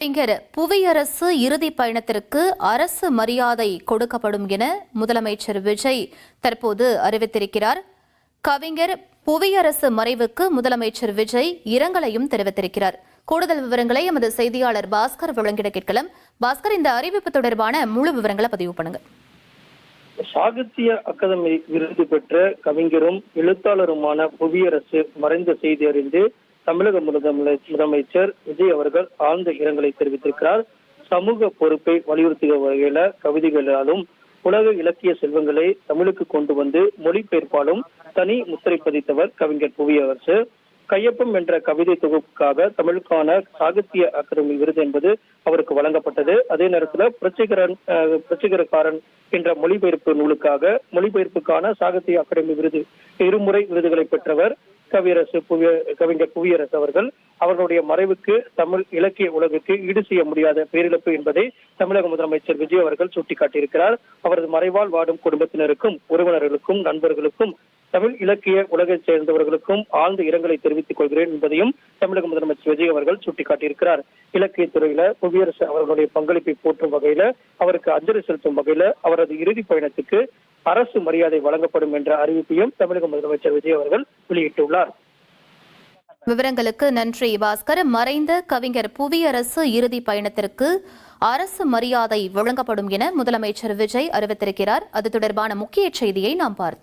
கவிஞர் புவியரசு இறுதி பயணத்திற்கு அரசு மரியாதை கொடுக்கப்படும் என முதலமைச்சர் விஜய் தற்போது அறிவித்திருக்கிறார். கவிஞர் புவியரசு மறைவுக்கு முதலமைச்சர் விஜய் இரங்கலையும் தெரிவித்திருக்கிறார். கூடுதல் விவரங்களை எமது செய்தியாளர் பாஸ்கர் வழங்கிட கேட்கலாம். பாஸ்கர், இந்த அறிவிப்பு தொடர்பான முழு விவரங்களை பதிவு பண்ணுங்க. சாகித்ய அகாதமி விருது பெற்ற கவிஞரும் எழுத்தாளருமான புவியரசு மறைந்த செய்தி அறிந்து தமிழக முதலமைச்சர் விஜய் அவர்கள் ஆழ்ந்த இரங்கலை தெரிவித்திருக்கிறார். சமூக பொறுப்பை வலியுறுத்திய வகையில கவிதைகளாலும் உலக இலக்கிய செல்வங்களை தமிழுக்கு கொண்டு வந்து மொழிபெயர்ப்பாலும் தனி முத்திரை பதித்தவர் கவிஞர் புவியரசு. கையொப்பம் என்ற கவிதை தொகுப்புக்காக தமிழுக்கான சாகித்ய அகாதமி விருது என்பது அவருக்கு வழங்கப்பட்டது. அதே நேரத்தில் புரட்சிகரக்காரன் என்ற மொழிபெயர்ப்பு நூலுக்காக மொழிபெயர்ப்புக்கான சாகித்ய அகாதமி விருது இருமுறை விருதுகளை பெற்றவர் கவிஞர் புவியரசு அவர்கள். அவர்களுடைய மறைவுக்கு தமிழ் இலக்கிய உலகுக்கு ஈடு செய்ய முடியாத பேரிழப்பு என்பதை தமிழக முதலமைச்சர் விஜய் அவர்கள் சுட்டிக்காட்டியிருக்கிறார். அவரது மறைவால் வாடும் குடும்பத்தினருக்கும் உறவினர்களுக்கும் நண்பர்களுக்கும் தமிழ் இலக்கிய உலகைச் சேர்ந்தவர்களுக்கும் ஆழ்ந்த இரங்கலை தெரிவித்துக் கொள்கிறேன் என்பதையும் தமிழக முதலமைச்சர் விஜய் அவர்கள் சுட்டிக்காட்டியிருக்கிறார். இலக்கிய துறையில புவியரசு அவர்களுடைய பங்களிப்பை போற்றும் வகையில அவருக்கு அஞ்சலி செலுத்தும் வகையில அவரது இறுதி பயணத்துக்கு அரசு மரியாதை வழங்கப்படும் என்ற அறிவிப்பையும் தமிழக முதலமைச்சர் விஜய் அவர்கள் வெளியிட்டுள்ளார். விவரங்களுக்கு நன்றி பாஸ்கர். மறைந்த கவிஞர் புவியரசு இறுதி பயணத்திற்கு அரசு மரியாதை வழங்கப்படும் என முதலமைச்சர் விஜய் அறிவித்திருக்கிறார். அது தொடர்பான முக்கிய செய்தியை நாம் பார்த்தோம்.